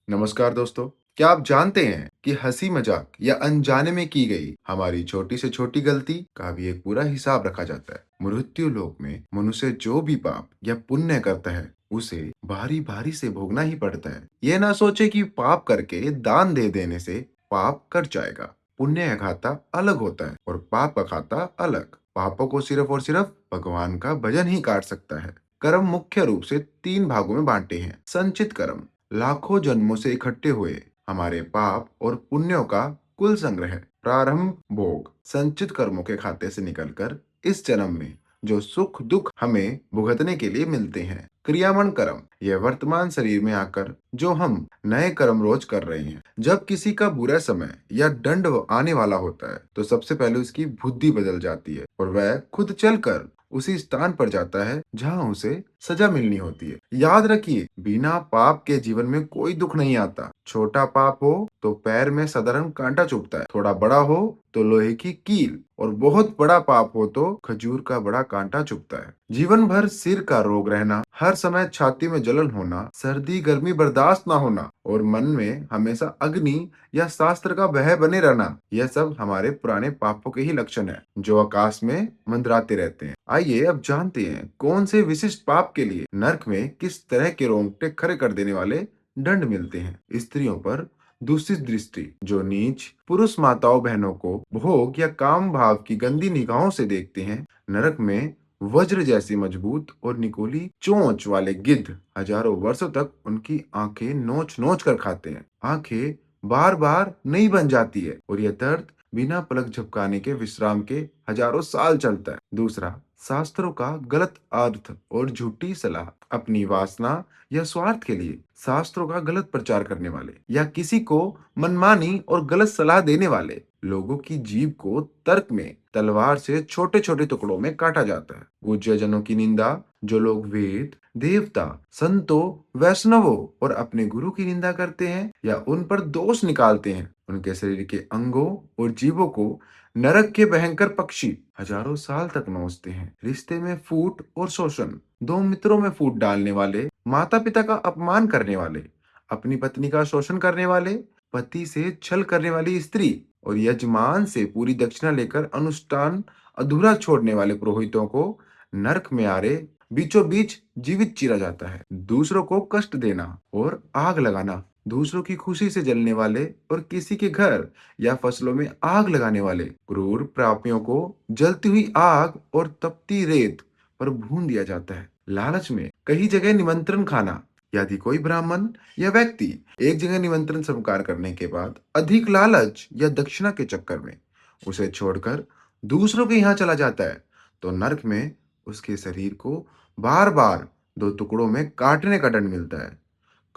नमस्कार दोस्तों। क्या आप जानते हैं कि हंसी मजाक या अनजाने में की गई हमारी छोटी से छोटी गलती का भी एक पूरा हिसाब रखा जाता है। मृत्यु लोक में मनुष्य जो भी पाप या पुण्य करता है उसे भारी भारी से भोगना ही पड़ता है। ये ना सोचे कि पाप करके दान दे देने से पाप कट जाएगा। पुण्य का खाता अलग होता है और पाप का खाता अलग। पापों को सिर्फ और सिर्फ भगवान का भजन ही काट सकता है। कर्म मुख्य रूप से तीन भागों में बांटे हैं। संचित कर्म लाखों जन्मों से इकट्ठे हुए हमारे पाप और पुण्यों का कुल संग्रह। प्रारंभ भोग संचित कर्मों के खाते से निकलकर इस जन्म में जो सुख दुख हमें भुगतने के लिए मिलते हैं। क्रियामण कर्म यह वर्तमान शरीर में आकर जो हम नए कर्म रोज कर रहे हैं। जब किसी का बुरा समय या दंड आने वाला होता है तो सबसे पहले उसकी बुद्धि बदल जाती है और वह खुद चलकर उसी स्थान पर जाता है जहां उसे सजा मिलनी होती है। याद रखिए, बिना पाप के जीवन में कोई दुख नहीं आता। छोटा पाप हो तो पैर में साधारण कांटा चुभता है, थोड़ा बड़ा हो तो लोहे की कील, और बहुत बड़ा पाप हो तो खजूर का बड़ा कांटा चुभता है। जीवन भर सिर का रोग रहना, हर समय छाती में जलन होना, सर्दी गर्मी बर्दाश्त ना होना और मन में हमेशा अग्नि या शास्त्र का भय बने रहना, यह सब हमारे पुराने पापों के ही लक्षण है जो आकाश में मंडराते रहते हैं। आइए अब जानते हैं कौन से विशिष्ट पाप के लिए नरक में किस तरह के रोंगटे खड़े कर देने वाले दंड मिलते हैं। स्त्रियों पर दूषित दृष्टि, जो नीच पुरुष माताओं बहनों को भोग या काम भाव की गंदी निगाहों से देखते हैं। नरक में वज्र जैसी मजबूत और निकोली चोंच वाले गिद्ध हजारों वर्षों तक उनकी आंखें नोच नोच कर खाते हैं। आंखें बार बार नहीं बन जाती है और यह दर्द बिना पलक झपकाने के विश्राम के हजारों साल चलता है। दूसरा, शास्त्रों का गलत अर्थ और झूठी सलाह। अपनी वासना या स्वार्थ के लिए शास्त्रों का गलत प्रचार करने वाले या किसी को मनमानी और गलत सलाह देने वाले लोगों की जीभ को तर्क में तलवार से छोटे छोटे टुकड़ों में काटा जाता है। पूज्य जनों की निंदा, जो लोग वेद देवता संतों वैष्णवों और अपने गुरु की निंदा करते हैं या उन पर दोष निकालते हैं, उनके शरीर के अंगों और जीवों को नरक के भयंकर पक्षी हजारों साल तक नोचते हैं। रिश्ते में फूट और शोषण, दो मित्रों में फूट डालने वाले, माता पिता का अपमान करने वाले, अपनी पत्नी का शोषण करने वाले, पति से छल करने वाली स्त्री और यजमान से पूरी दक्षिणा लेकर अनुष्ठान अधूरा छोड़ने वाले पुरोहितों को नरक में आरे बीचों बीच जीवित चीरा जाता है। दूसरों को कष्ट देना और आग लगाना, दूसरों की खुशी से जलने वाले और किसी के घर या फसलों में आग लगाने वाले क्रूर प्रापियों को जलती हुई आग और तपती रेत पर भून दिया जाता है। लालच में कई जगह निमंत्रण खाना, यदि कोई ब्राह्मण या व्यक्ति एक जगह निमंत्रण स्वीकार करने के बाद अधिक लालच या दक्षिणा के चक्कर में उसे छोड़कर दूसरों के यहाँ चला जाता है तो नरक में उसके शरीर को बार बार दो टुकड़ों में काटने का दंड मिलता है।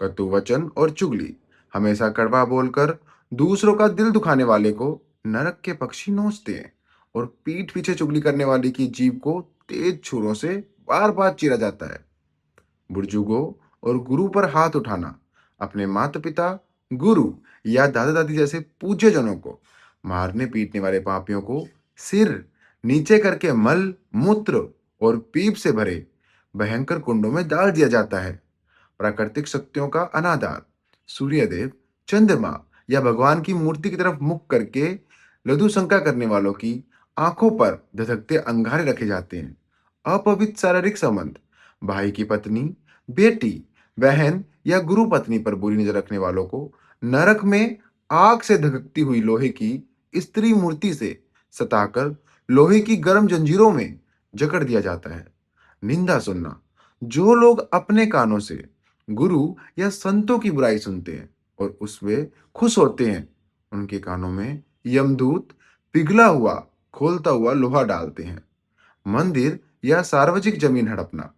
कटु वचन और चुगली, हमेशा कड़वा बोलकर दूसरों का दिल दुखाने वाले को नरक के पक्षी नोचते हैं और पीठ पीछे चुगली करने वाले की जीभ को तेज छुरों से बार बार चीरा जाता है। बुजुर्गों और गुरु पर हाथ उठाना, अपने माता पिता गुरु या दादा दादी जैसे पूज्य जनों को मारने पीटने वाले पापियों को सिर नीचे करके मल मूत्र और पीप से भरे भयंकर कुंडों में डाल दिया जाता है। प्राकृतिक शक्तियों का अनादर, सूर्यदेव चंद्रमा या भगवान की मूर्ति की तरफ मुख करके लघु शंका करने वालों की आंखों पर धधकते अंगारे रखे जाते हैं। अपवित्र शारीरिक संबंध, भाई की पत्नी, बेटी, बहन या गुरु पत्नी पर बुरी नजर रखने वालों को नरक में आग से धधकती हुई लोहे की स्त्री मूर्ति से सताकर लोहे की गर्म जंजीरों में जकड़ दिया जाता है। निंदा सुनना, जो लोग अपने कानों से गुरु या संतों की बुराई सुनते हैं और उसमें खुश होते हैं, उनके कानों में यमदूत पिघला हुआ खोलता हुआ लोहा डालते हैं। मंदिर या सार्वजनिक जमीन हड़पना,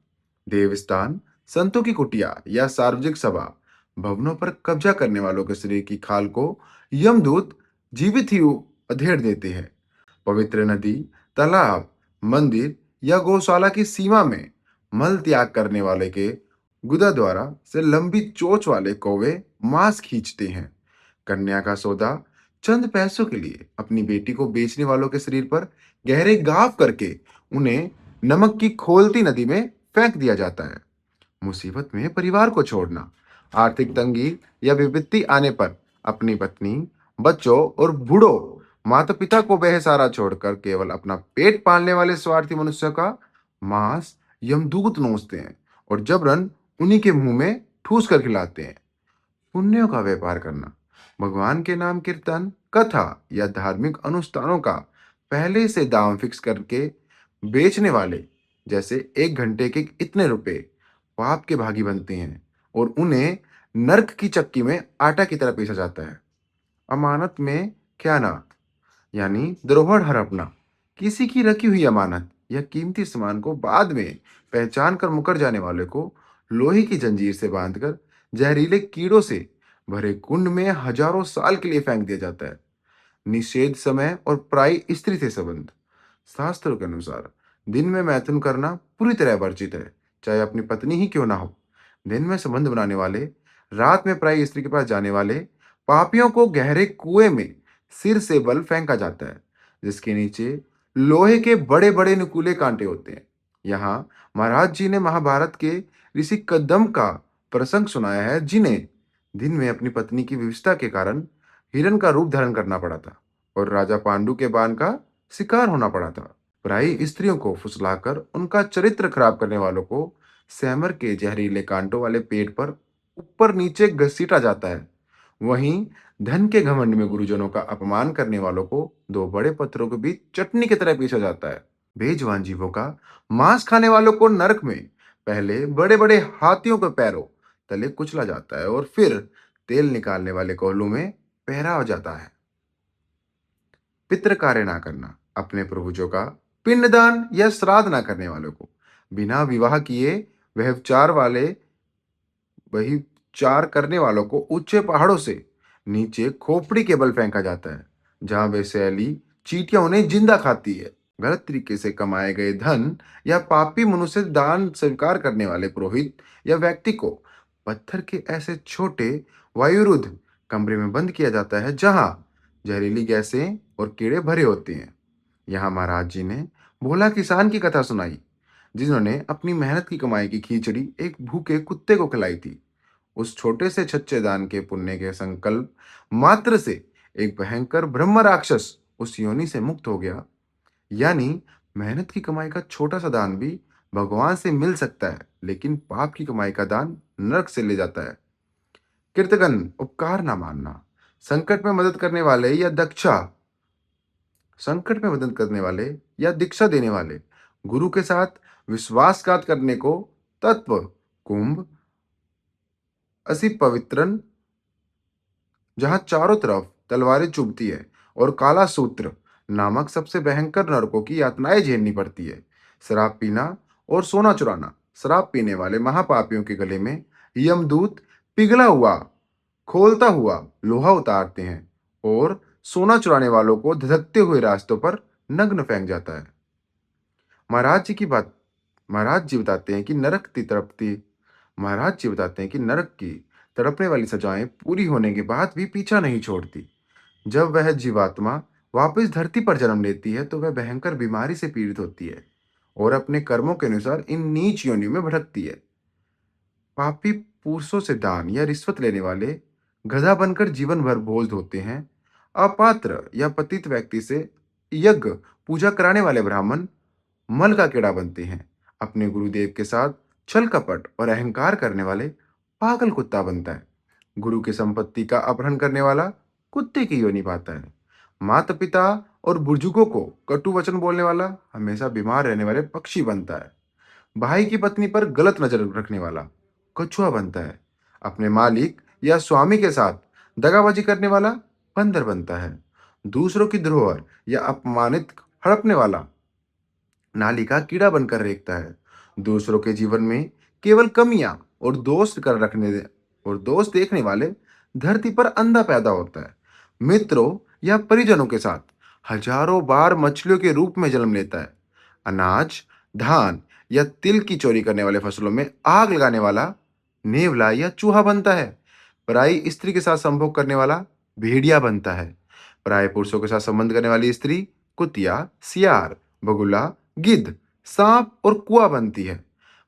देवस्थान, संतों की कुटिया या सार्वजनिक सभा भवनों पर कब्जा करने वालों के शरीर की खाल को यमदूत जीवित ही अधेड़ देते हैं। पवित्र नदी, तालाब, मंदिर या गौशाला की सीमा में मल त्याग करने वाले के गुदा द्वारा से लंबी चोंच वाले कौवे मांस खींचते हैं। कन्या का सौदा, चंद पैसों के लिए अपनी बेटी को बेचने वालों के शरीर पर गहरे घाव करके उन्हें नमक की खौलती नदी में फेंक दिया जाता है। मुसीबत में परिवार को छोड़ना, आर्थिक तंगी या विपत्ति आने पर अपनी पत्नी, बच्चों और बूढ़ों माता पिता को बेसहारा छोड़कर केवल अपना पेट पालने वाले स्वार्थी मनुष्य का मांस यमदूत नोचते हैं और जबरन उन्हीं के मुंह में ठूस कर खिलाते हैं। पुण्यों का व्यापार करना, भगवान के नाम कीर्तन, कथा या धार्मिक अनुष्ठानों का पहले से दाम फिक्स करके बेचने वाले, जैसे 1 घंटे के इतने रुपए, पाप के भागी बनते हैं और उन्हें नरक की चक्की में आटा की तरह पीसा जाता है। अमानत में ख्यानात यानी धरोहर हड़पना, किसी की रखी हुई अमानत या कीमती सामान को बाद में पहचान कर मुकर जाने वाले को लोहे की जंजीर से बांधकर जहरीले कीड़ों से भरे कुंड में हजारों साल के लिए फेंक दिया जाता है। निषेध समय और प्रायी स्त्री से संबंध, शास्त्रों के अनुसार दिन में मैथुन करना पूरी तरह वर्जित है, चाहे अपनी पत्नी ही क्यों ना हो। दिन में संबंध बनाने वाले, रात में प्रायी स्त्री के पास जाने वाले पापियों को गहरे कुएं में सिर से बल फेंका जाता है, जिसके नीचे लोहे के बड़े बड़े नुकीले कांटे होते हैं। यहाँ महाराज जी ने महाभारत के ऋषि कदम का प्रसंग सुनाया है, जिन्हें दिन में अपनी पत्नी की विवशता के कारण हिरण का रूप धारण करना पड़ा था और राजा पांडु के बाण का शिकार होना पड़ा था। पराई स्त्रियों को फुसलाकर उनका चरित्र खराब करने वालों को सैमर के जहरीले कांटों वाले पेट पर ऊपर नीचे घसीटा जाता है। वहीं धन के घमंड में गुरुजनों का अपमान करने वालों को दो बड़े पत्थरों के बीच चटनी की तरह पीसा जाता है। बेजुबान जीवों का मांस खाने वालों को नरक में पहले बड़े बड़े हाथियों के पैरों तले कुचला जाता है और फिर तेल निकालने वाले कोहलों में पहरा हो जाता है। पितृ कार्य ना करना, अपने पूर्वजों का पिंडदान या श्राद्ध ना करने वालों को बिना विवाह किए व्यभिचार वाले वही चार करने वालों को ऊंचे पहाड़ों से नीचे खोपड़ी के बल फेंका जाता है, जहां वे सैली चींटियां उन्हें जिंदा खाती है। गलत तरीके से कमाए गए धन या पापी मनुष्य दान स्वीकार करने वाले पुरोहित या व्यक्ति को पत्थर के ऐसे छोटे वायुरुद्ध कमरे में बंद किया जाता है, जहां जहरीली गैसें और कीड़े भरे होते हैं। यहाँ महाराज जी ने भोला किसान की कथा सुनाई, जिन्होंने अपनी मेहनत की कमाई की खिचड़ी एक भूखे कुत्ते को खिलाई थी। उस छोटे से छच्चे दान के पुण्य के संकल्प मात्र से एक भयंकर ब्रह्म राक्षस उस योनि से मुक्त हो गया। यानी मेहनत की कमाई का छोटा सा दान भी भगवान से मिल सकता है, लेकिन पाप की कमाई का दान नरक से ले जाता है। कृतघ्न, उपकार ना मानना, संकट में मदद करने वाले या दक्षा संकट में मदद करने वाले या दीक्षा देने वाले गुरु के साथ विश्वासघात करने को तत्व कुंभ असी पवित्रन, जहां चारों तरफ तलवारें चुभती है और काला सूत्र नामक सबसे भयंकर नरकों की यातनाएं झेलनी पड़ती है। शराब पीना और सोना चुराना, शराब पीने वाले महापापियों के गले में यमदूत पिघला हुआ खोलता हुआ लोहा उतारते हैं और सोना चुराने वालों को धधकते हुए रास्तों पर नग्न फेंक जाता है। महाराज जी की बात महाराज जी बताते हैं कि नरक की तड़पने वाली सजाएं पूरी होने के बाद भी पीछा नहीं छोड़ती। जब वह जीवात्मा वापस धरती पर जन्म लेती है तो वह भयंकर बीमारी से पीड़ित होती है और अपने कर्मों के अनुसार इन नीच योनियों में भटकती है। पापी पुरुषों से दान या रिश्वत लेने वाले गधा बनकर जीवन भर बोझ होते हैं। अपात्र या पतित व्यक्ति से यज्ञ पूजा कराने वाले ब्राह्मण मल का कीड़ा बनते हैं। अपने गुरुदेव के साथ छल कपट और अहंकार करने वाले पागल कुत्ता बनता है। गुरु की संपत्ति का अपहरण करने वाला कुत्ते की योनि पाता है। माता पिता और बुजुर्गों को कटु वचन बोलने वाला हमेशा बीमार रहने वाले पक्षी बनता है। भाई की पत्नी पर गलत नजर रखने वाला कछुआ बनता है। अपने मालिक या स्वामी के साथ दगाबाजी करने वाला बंदर बनता है। दूसरों की धरोहर या अपमानित हड़पने वाला नाली का कीड़ा बनकर रेखता है। दूसरों के जीवन में केवल कमियां और दोष देखने वाले धरती पर अंधा पैदा होता है। मित्रों या परिजनों के साथ हजारों बार मछलियों के रूप में जन्म लेता है। अनाज, धान या तिल की चोरी करने वाले फसलों में आग लगाने वाला नेवला या चूहा बनता है। पराई स्त्री के साथ संभोग करने वाला भेड़िया बनता है। पराये पुरुषों के साथ संबंध करने वाली स्त्री कुतिया, सियार, बगुला, गिद्ध, सांप और कुआ बनती है।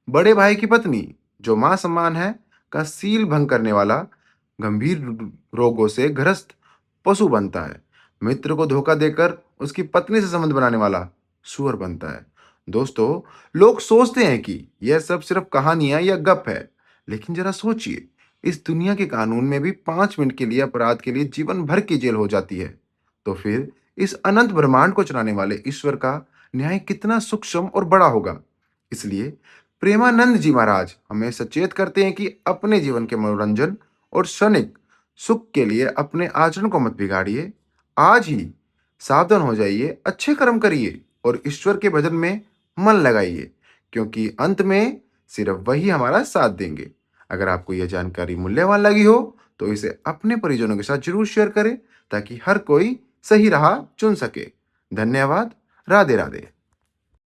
बड़े भाई की पत्नी जो मां समान है, का सील भंग करने वाला गंभीर रोगों से ग्रस्त पशु बनता है। मित्र को धोखा देकर उसकी पत्नी से संबंध बनाने वाला सुअर बनता है। दोस्तों, लोग सोचते हैं कि यह सब सिर्फ कहानियां या गप है, लेकिन जरा सोचिए, इस दुनिया के कानून में भी 5 मिनट के लिए अपराध के लिए जीवन भर की जेल हो जाती है। तो फिर इस अनंत ब्रह्मांड को चलाने वाले ईश्वर का न्याय कितना सूक्ष्म और बड़ा होगा। इसलिए प्रेमानंद जी महाराज हमें सचेत करते हैं कि अपने जीवन के मनोरंजन और क्षणिक सुख के लिए अपने आचरण को मत बिगाड़िए। आज ही सावधान हो जाइए, अच्छे कर्म करिए और ईश्वर के भजन में मन लगाइए, क्योंकि अंत में सिर्फ वही हमारा साथ देंगे। अगर आपको यह जानकारी मूल्यवान लगी हो तो इसे अपने परिजनों के साथ जरूर शेयर करें, ताकि हर कोई सही राह चुन सके। धन्यवाद। राधे राधे।